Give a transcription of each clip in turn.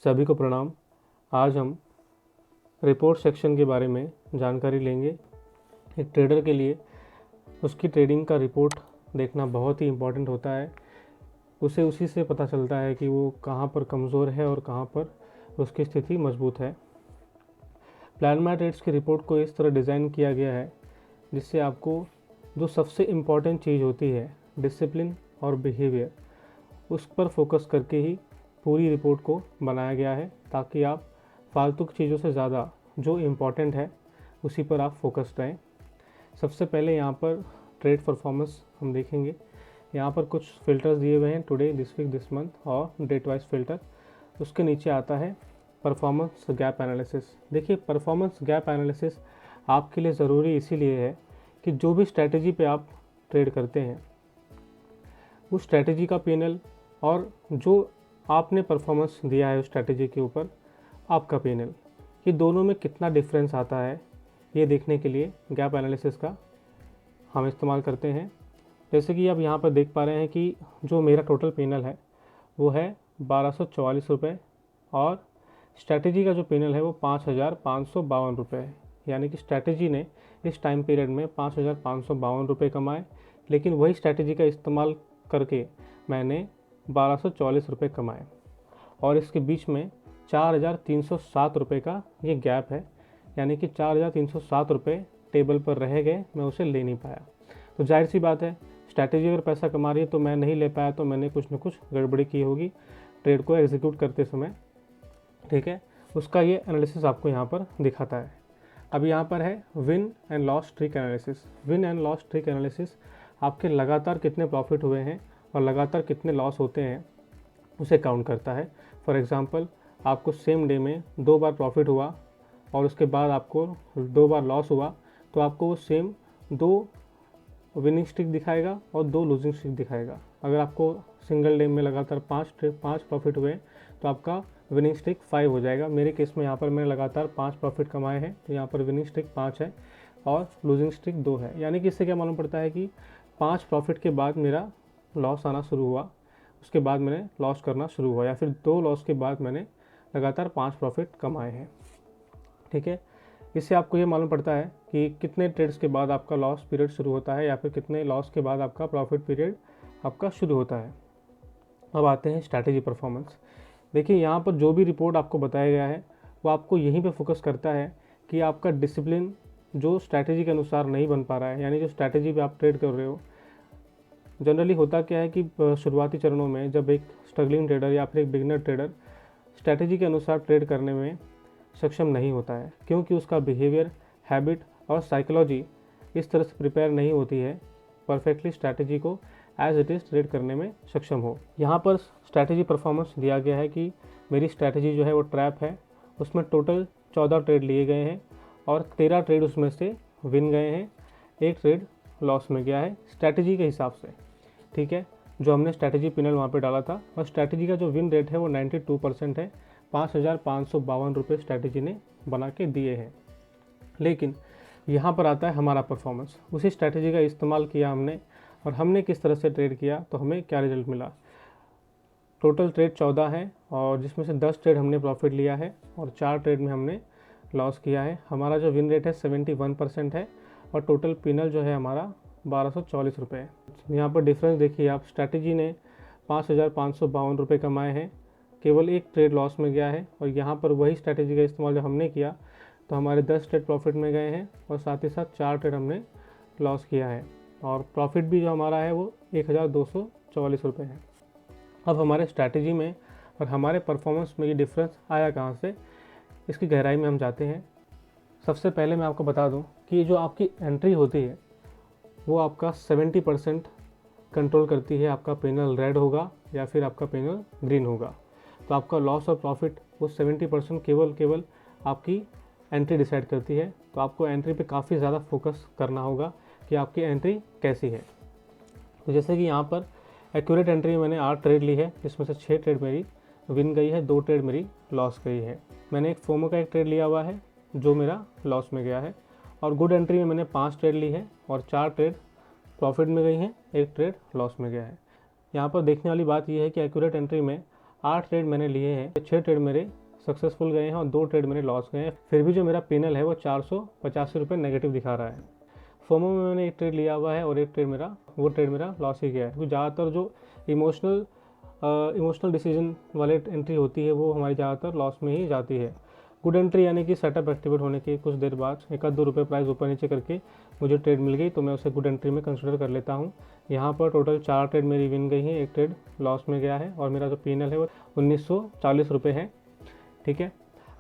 सभी को प्रणाम। आज हम रिपोर्ट सेक्शन के बारे में जानकारी लेंगे। एक ट्रेडर के लिए उसकी ट्रेडिंग का रिपोर्ट देखना बहुत ही इम्पोर्टेंट होता है। उसे उसी से पता चलता है कि वो कहाँ पर कमज़ोर है और कहाँ पर उसकी स्थिति मजबूत है। प्लान माई ट्रेड्स की रिपोर्ट को इस तरह डिज़ाइन किया गया है जिससे आपको जो सबसे इम्पॉर्टेंट चीज़ होती है, डिसिप्लिन और बिहेवियर, उस पर फोकस करके ही पूरी रिपोर्ट को बनाया गया है, ताकि आप फालतू की चीज़ों से ज़्यादा जो इम्पॉर्टेंट है उसी पर आप फोकस्ड रहें। सबसे पहले यहाँ पर ट्रेड परफॉर्मेंस हम देखेंगे। यहाँ पर कुछ फ़िल्टर्स दिए हुए हैं, today, this week, this month और डेट वाइज फ़िल्टर। उसके नीचे आता है परफॉर्मेंस गैप एनालिसिस। देखिए, परफॉर्मेंस गैप एनालिसिस आपके लिए ज़रूरी इसीलिए है कि जो भी स्ट्रैटेजी पे आप ट्रेड करते हैं उस स्ट्रैटेजी का P&L और जो आपने परफॉर्मेंस दिया है उस स्ट्रैटेजी के ऊपर आपका P&L, ये दोनों में कितना डिफरेंस आता है, ये देखने के लिए गैप एनालिसिस का हम इस्तेमाल करते हैं। जैसे कि आप यहाँ पर देख पा रहे हैं कि जो मेरा टोटल P&L है वो है 1244 रुपये और स्ट्रैटेजी का जो P&L है वो 5552 रुपये है। यानी कि स्ट्रैटेजी ने इस टाइम पीरियड में 5552 रुपये कमाए, लेकिन वही स्ट्रैटेजी का इस्तेमाल करके मैंने 1244 रुपये कमाए और इसके बीच में 4307 रुपये का ये गैप है। यानी कि 4307 रुपये टेबल पर रह गए, मैं उसे ले नहीं पाया। तो जाहिर सी बात है, स्ट्रैटेजी अगर पैसा कमा रही है तो मैं नहीं ले पाया, तो मैंने कुछ न कुछ गड़बड़ी की होगी ट्रेड को एग्जीक्यूट करते समय। ठीक है, उसका ये एनालिसिस आपको यहाँ पर दिखाता है। अब यहाँ पर है win and loss trick analysis. Win and loss trick analysis आपके लगातार कितने प्रॉफिट हुए हैं और लगातार कितने लॉस होते हैं उसे काउंट करता है। फॉर एग्ज़ाम्पल, आपको सेम डे में 2 बार प्रॉफिट हुआ और उसके बाद आपको 2 बार लॉस हुआ, तो आपको वो सेम 2 विनिंग स्ट्रिक दिखाएगा और 2 लूजिंग स्ट्रिक दिखाएगा। अगर आपको सिंगल डे में लगातार 5 प्रॉफिट हुए तो आपका विनिंग स्ट्रिक 5 हो जाएगा। मेरे केस में यहाँ पर मैंने लगातार 5 प्रॉफिट कमाए हैं, तो यहाँ पर विनिंग स्ट्रिक 5 है और लूजिंग स्ट्रिक 2 है। यानी कि इससे क्या मालूम पड़ता है कि 5 प्रॉफिट के बाद मेरा लॉस आना शुरू हुआ, उसके बाद मैंने लॉस करना शुरू हुआ, या फिर 2 लॉस के बाद मैंने लगातार 5 प्रॉफिट कमाए हैं। ठीक है, इससे आपको ये मालूम पड़ता है कि कितने ट्रेड्स के बाद आपका लॉस पीरियड शुरू होता है या फिर कितने लॉस के बाद आपका प्रॉफिट पीरियड आपका शुरू होता है। अब आते हैं स्ट्रैटेजी परफॉर्मेंस। देखिए, यहाँ पर जो भी रिपोर्ट आपको बताया गया है वो आपको यहीं पे फोकस करता है कि आपका डिसिप्लिन जो स्ट्रैटेजी के अनुसार नहीं बन पा रहा है, यानी जो स्ट्रैटेजी पे आप ट्रेड कर रहे हो। जनरली होता क्या है कि शुरुआती चरणों में जब एक स्ट्रगलिंग ट्रेडर या फिर एक बिगिनर ट्रेडर स्ट्रैटेजी के अनुसार ट्रेड करने में सक्षम नहीं होता है, क्योंकि उसका बिहेवियर, हैबिट और साइकोलॉजी इस तरह से प्रिपेयर नहीं होती है परफेक्टली स्ट्रैटेजी को एज इट इज़ ट्रेड करने में सक्षम हो। यहाँ पर स्ट्रैटेजी परफॉर्मेंस दिया गया है कि मेरी स्ट्रैटेजी जो है वो ट्रैप है, उसमें टोटल 14 ट्रेड लिए गए हैं और 13 ट्रेड उसमें से विन गए हैं, 1 ट्रेड लॉस में गया है स्ट्रैटेजी के हिसाब से। ठीक है, जो हमने स्ट्रैटेजी P&L वहाँ पे डाला था, और स्ट्रैटेजी का जो विन रेट है वो 92% है। 5552 रुपये स्ट्रैटेजी ने बना के दिए हैं। लेकिन यहाँ पर आता है हमारा परफॉर्मेंस। उसी स्ट्रैटेजी का इस्तेमाल किया हमने और हमने किस तरह से ट्रेड किया, तो हमें क्या रिजल्ट मिला। टोटल ट्रेड 14 है और जिसमें से 10 ट्रेड हमने प्रॉफिट लिया है और 4 ट्रेड में हमने लॉस किया है। हमारा जो विन रेट है 71% है और टोटल P&L जो है हमारा 1244 रुपये है। यहाँ पर डिफरेंस देखिए आप, स्ट्रैटेजी ने 5552 रुपये कमाए हैं, केवल 1 ट्रेड लॉस में गया है, और यहाँ पर वही स्ट्रैटेजी का इस्तेमाल जो हमने किया तो हमारे 10 ट्रेड प्रॉफिट में गए हैं और साथ ही साथ 4 ट्रेड हमने लॉस किया है, और प्रॉफिट भी जो हमारा है वो 1244 रुपये है। अब हमारे स्ट्रैटेजी में और हमारे परफॉर्मेंस में ये डिफरेंस आया कहाँ से, इसकी गहराई में हम जाते हैं। सबसे पहले मैं आपको बता दूं कि जो आपकी एंट्री होती है वो आपका 70% कंट्रोल करती है, आपका P&L रेड होगा या फिर आपका P&L ग्रीन होगा। तो आपका लॉस और प्रॉफिट वो 70% केवल आपकी एंट्री डिसाइड करती है। तो आपको एंट्री पे काफ़ी ज़्यादा फोकस करना होगा कि आपकी एंट्री कैसी है। तो जैसे कि यहाँ पर एक्यूरेट एंट्री में मैंने 8 ट्रेड ली है, जिसमें से 6 ट्रेड मेरी विन गई है, 2 ट्रेड मेरी लॉस गई है। मैंने एक फोमो का 1 ट्रेड लिया हुआ है जो मेरा लॉस में गया है, और गुड एंट्री में मैंने 5 ट्रेड ली है और 4 ट्रेड प्रॉफिट में गई हैं, 1 ट्रेड लॉस में गया है। यहाँ पर देखने वाली बात यह है कि एक्यूरेट एंट्री में 8 ट्रेड मैंने लिए हैं, 6 ट्रेड मेरे सक्सेसफुल गए हैं और 2 ट्रेड मेरे लॉस गए हैं। फिर भी जो मेरा P&L है वो 485 रुपये नेगेटिव दिखा रहा है। फोमो में मैंने एक ट्रेड लिया हुआ है और एक ट्रेड मेरा लॉस ही गया है। क्योंकि ज़्यादातर जो इमोशनल डिसीजन वाले एंट्री होती है वो हमारी ज़्यादातर लॉस में ही जाती है। गुड एंट्री यानी कि सेटअप एक्टिवेट होने के कुछ देर बाद 1-2 रुपये प्राइस ऊपर नीचे करके मुझे ट्रेड मिल गई तो मैं उसे गुड एंट्री में कंसिडर कर लेता हूँ। यहाँ पर टोटल 4 ट्रेड मेरी विन गई हैं, एक ट्रेड लॉस में गया है और मेरा जो P&L है वो 1940 रुपये है। ठीक है,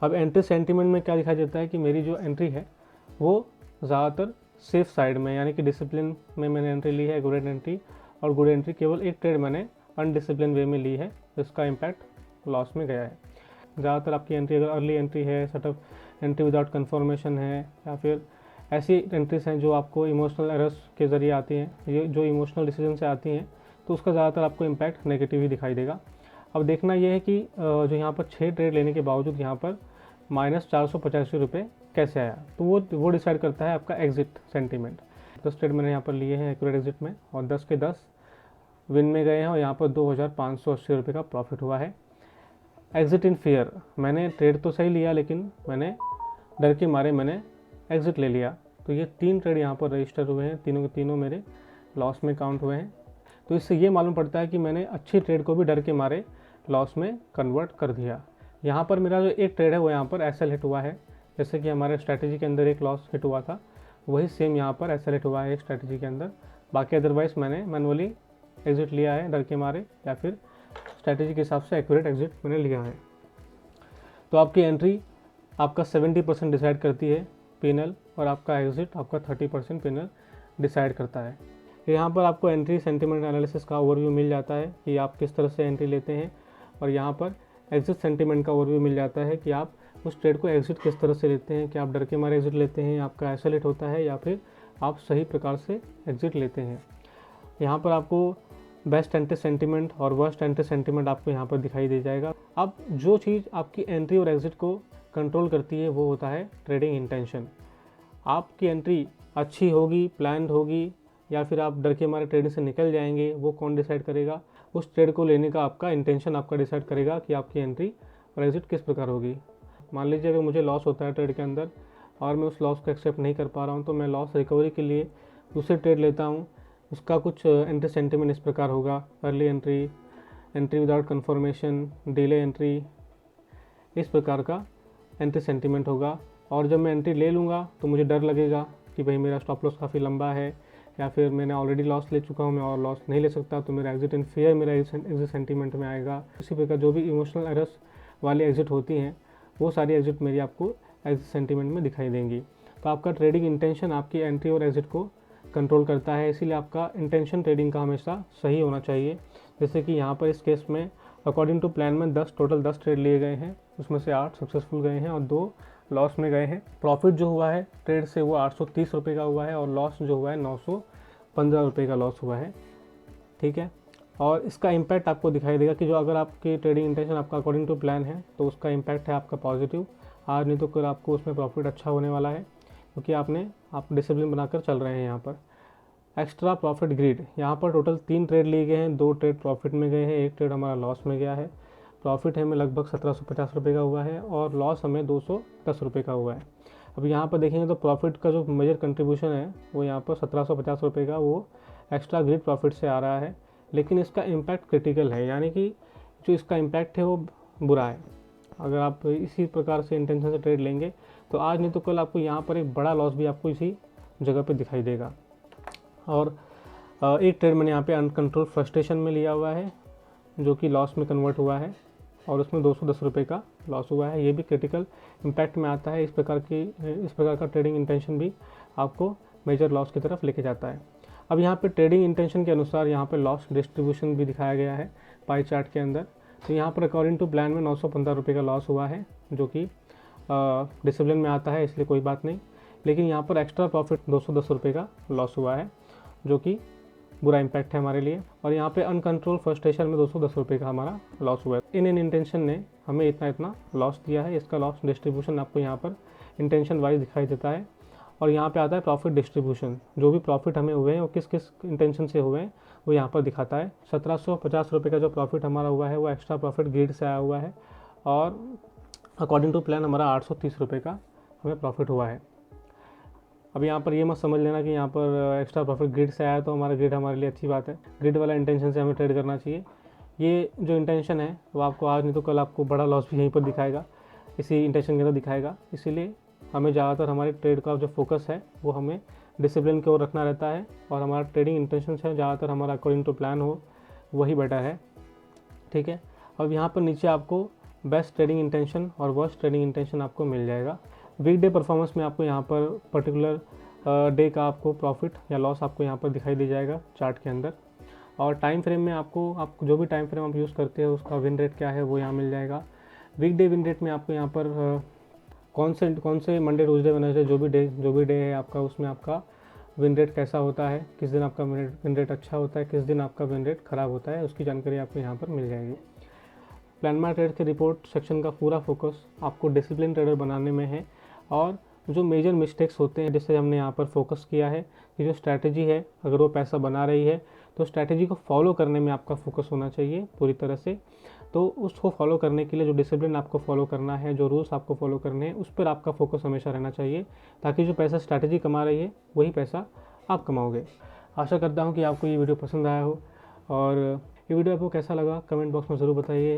अब एंट्री सेंटीमेंट में क्या दिखाई देता है कि मेरी जो एंट्री है वो ज़्यादातर सेफ साइड में, यानी कि डिसिप्लिन में मैंने एंट्री ली है, गुड एंट्री। और गुड एंट्री केवल एक ट्रेड मैंने अनडिसिप्लिन वे में ली है, जिसका इम्पैक्ट लॉस में गया है। ज़्यादातर आपकी एंट्री अगर अर्ली एंट्री है, सेटअप एंट्री विदाउट कन्फर्मेशन है, या फिर ऐसी एंट्रीज हैं जो आपको इमोशनल एरर्स के ज़रिए आती हैं, ये जो इमोशनल डिसीजन से आती हैं, तो उसका ज़्यादातर आपको इम्पैक्ट नेगेटिव ही दिखाई देगा। अब देखना यह है कि जो यहाँ पर 6 ट्रेड लेने के बावजूद यहाँ पर -485 रुपये कैसे आया, तो वो डिसाइड करता है आपका एग्जिट सेंटीमेंट। 10 ट्रेड मैंने यहाँ पर लिए हैं एक्यूरेट एग्जिट में और 10 के 10 विन में गए हैं और यहाँ पर 2580 रुपये का प्रॉफिट हुआ है। एग्जिट इन फियर, मैंने ट्रेड तो सही लिया लेकिन मैंने डर के मारे मैंने एग्जिट ले लिया, तो ये 3 ट्रेड यहाँ पर रजिस्टर हुए हैं, तीनों के तीनों मेरे लॉस में काउंट हुए हैं। तो इससे ये मालूम पड़ता है कि मैंने अच्छी ट्रेड को भी डर के मारे लॉस में कन्वर्ट कर दिया। यहाँ पर मेरा जो एक ट्रेड है वो यहाँ पर एसएल हिट हुआ है, जैसे कि हमारे स्ट्रैटेजी के अंदर एक लॉस हिट हुआ था, वही सेम यहाँ पर एसएल हिट हुआ है एक स्ट्रैटेजी के अंदर। बाकी अदरवाइज मैंने मैनुअली एग्जिट लिया है डर के मारे, या फिर स्ट्रैटेजी के हिसाब से एक्यूरेट एग्जिट मैंने लिया है। तो आपकी एंट्री आपका 70% डिसाइड करती है P&L, और आपका एग्जिट आपका 30% P&L डिसाइड करता है। यहाँ पर आपको एंट्री सेंटीमेंट एनालिसिस का ओवरव्यू मिल जाता है कि आप किस तरह से एंट्री लेते हैं, और यहाँ पर एग्जिट सेंटीमेंट का ओवरव्यू मिल जाता है कि आप उस ट्रेड को एग्जिट किस तरह से लेते हैं, कि आप डर के मारे एग्जिट लेते हैं, आपका एसएल हिट होता है, या फिर आप सही प्रकार से एग्जिट लेते हैं। यहाँ पर आपको बेस्ट एंट्री सेंटीमेंट और वर्स्ट एंट्री सेंटीमेंट आपको यहाँ पर दिखाई दे जाएगा। अब जो चीज़ आपकी एंट्री और एग्जिट को कंट्रोल करती है वो होता है ट्रेडिंग इंटेंशन। आपकी एंट्री अच्छी होगी, प्लान्ड होगी, या फिर आप डर के मारे ट्रेडिंग से निकल जाएंगे, वो कौन डिसाइड करेगा? उस ट्रेड को लेने का आपका इंटेंशन आपका डिसाइड करेगा कि आपकी एंट्री और एग्जिट किस प्रकार होगी। मान लीजिए अगर मुझे लॉस होता है ट्रेड के अंदर और मैं उस लॉस को एक्सेप्ट नहीं कर पा रहा हूँ, तो मैं लॉस रिकवरी के लिए दूसरे ट्रेड लेता हूँ। उसका कुछ एंट्री सेंटीमेंट इस प्रकार होगा: early entry, entry without confirmation, delay entry, इस प्रकार का एंट्री सेंटीमेंट होगा। और जब मैं एंट्री ले लूँगा तो मुझे डर लगेगा कि भाई मेरा स्टॉप लॉस काफ़ी लंबा है, या फिर मैंने ऑलरेडी लॉस ले चुका हूँ, मैं और लॉस नहीं ले सकता, तो मेरा एग्जिट इन फियर मेरा एग्जिट सेंटीमेंट में आएगा। इसी प्रकार जो भी इमोशनल एरर्स वाली एग्जिट होती हैं वो सारी एग्जिट मेरी आपको एग्जिट सेंटीमेंट में दिखाई देंगी। तो आपका ट्रेडिंग इंटेंशन आपकी एंट्री और एग्जिट को कंट्रोल करता है, इसीलिए आपका इंटेंशन ट्रेडिंग का हमेशा सही होना चाहिए। जैसे कि यहाँ पर इस केस में अकॉर्डिंग टू प्लान में टोटल 10 ट्रेड लिए गए हैं, उसमें से 8 सक्सेसफुल गए हैं और 2 लॉस में गए हैं। प्रॉफिट जो हुआ है ट्रेड से वो 830 रुपये का हुआ है, और लॉस जो हुआ है 915 रुपये का लॉस हुआ है। ठीक है, और इसका इम्पैक्ट आपको दिखाई देगा कि जो अगर आपकी ट्रेडिंग इंटेंशन आपका अकॉर्डिंग टू प्लान है तो उसका इम्पैक्ट है आपका पॉजिटिव। आज नहीं तो कल आपको उसमें प्रॉफिट अच्छा होने वाला है, क्योंकि आप डिसिप्लिन बनाकर चल रहे हैं। यहाँ पर एक्स्ट्रा प्रॉफिट ग्रिड, यहाँ पर टोटल 3 ट्रेड लिए गए हैं, 2 ट्रेड प्रॉफिट में गए हैं, एक ट्रेड हमारा लॉस में गया है। प्रॉफिट हमें लगभग 1750 रुपये का हुआ है और लॉस हमें 210 रुपये का हुआ है। अब यहाँ पर देखेंगे तो प्रॉफिट का जो मेजर कंट्रीब्यूशन है वो यहाँ पर 1750 रुपये का वो एक्स्ट्रा ग्रिड प्रॉफिट से आ रहा है, लेकिन इसका इम्पैक्ट क्रिटिकल है, यानी कि जो इसका इम्पैक्ट है वो बुरा है। अगर आप इसी प्रकार से इंटेंशन से ट्रेड लेंगे तो आज नहीं तो कल आपको यहाँ पर एक बड़ा लॉस भी आपको इसी जगह पे दिखाई देगा। और एक ट्रेड मैंने यहाँ पे अनकंट्रोल फ्रस्ट्रेशन में लिया हुआ है जो कि लॉस में कन्वर्ट हुआ है, और उसमें 210 रुपये का लॉस हुआ है। ये भी क्रिटिकल इम्पैक्ट में आता है। इस प्रकार का ट्रेडिंग इंटेंशन भी आपको मेजर लॉस की तरफ लेके जाता है। अब यहाँ पे ट्रेडिंग इंटेंशन के अनुसार यहाँ पे लॉस डिस्ट्रीब्यूशन भी दिखाया गया है पाई चार्ट के अंदर। तो यहाँ पर अकॉर्डिंग टू प्लान में 915 रुपये का लॉस हुआ है, जो कि डिसिप्लिन में आता है, इसलिए कोई बात नहीं। लेकिन यहाँ पर एक्स्ट्रा प्रॉफिट 210 रुपये का लॉस हुआ है, जो कि बुरा इम्पैक्ट है हमारे लिए। और यहाँ पे अनकंट्रोल फ्रस्ट्रेशन में 210 रुपये का हमारा लॉस हुआ है। इन इंटेंशन ने हमें इतना लॉस दिया है। इसका लॉस डिस्ट्रीब्यूशन आपको यहाँ पर इंटेंशन वाइज दिखाई देता है। और यहाँ पे आता है प्रॉफिट डिस्ट्रीब्यूशन, जो भी प्रॉफिट हमें हुए हैं वो किस किस इंटेंशन से हुए हैं वो यहाँ पर दिखाता है। 1750 रुपये का जो प्रॉफिट हमारा हुआ है वो एक्स्ट्रा प्रॉफिट ग्रिड से आया हुआ है, और अकॉर्डिंग टू प्लान हमारा 830 रुपये का हमें प्रॉफिट हुआ है। अब यहाँ पर ये मत समझ लेना कि यहाँ पर एक्स्ट्रा प्रॉफिट ग्रिड से आया तो हमारा ग्रिड हमारे लिए अच्छी बात है। ग्रिड वाला इंटेंशन से हमें ट्रेड करना चाहिए। ये जो इंटेंशन है वो आपको आज नहीं तो कल आपको बड़ा लॉस भी यहीं पर दिखाएगा, इसी इंटेंशन के अंदर दिखाएगा। इसीलिए हमें ज़्यादातर हमारे ट्रेड का जो फोकस है वो हमें डिसिप्लिन की ओर रखना रहता है, और हमारा ट्रेडिंग इंटेंशन है ज़्यादातर हमारा अकॉर्डिंग टू प्लान हो, वही बेटर है। ठीक है। अब यहाँ पर नीचे आपको बेस्ट ट्रेडिंग इंटेंशन और वर्स्ट ट्रेडिंग इंटेंशन आपको मिल जाएगा। वीकडे परफॉर्मेंस में आपको यहाँ पर पर्टिकुलर डे का आपको प्रॉफिट या लॉस आपको यहाँ पर दिखाई दे जाएगा चार्ट के अंदर। और टाइम फ्रेम में आपको जो भी टाइम फ्रेम आप यूज़ करते हो उसका विन रेट क्या है वो यहाँ मिल जाएगा। वीकडे विन रेट में आपको यहाँ पर कौन से मंडे ट्यूसडे वेडनेसडे जो भी डे है आपका, उसमें आपका विन रेट कैसा होता है, किस दिन आपका विन रेट अच्छा होता है, किस दिन आपका विन रेट ख़राब होता है, उसकी जानकारी आपको यहाँ पर मिल जाएगी। प्लान माई ट्रेड के रिपोर्ट सेक्शन का पूरा फोकस आपको डिसिप्लिन ट्रेडर बनाने में है, और जो मेजर मिस्टेक्स होते हैं जिससे हमने यहाँ पर फोकस किया है कि जो स्ट्रैटेजी है अगर वो पैसा बना रही है तो स्ट्रैटेजी को फॉलो करने में आपका फोकस होना चाहिए पूरी तरह से। तो उसको फॉलो करने के लिए जो डिसिप्लिन आपको फॉलो करना है, जो रूल्स आपको फॉलो करने हैं, उस पर आपका फोकस हमेशा रहना चाहिए, ताकि जो पैसा स्ट्रैटेजी कमा रही है वही पैसा आप कमाओगे। आशा करता हूँ कि आपको ये वीडियो पसंद आया हो, और ये वीडियो आपको कैसा लगा कमेंट बॉक्स में ज़रूर बताइए।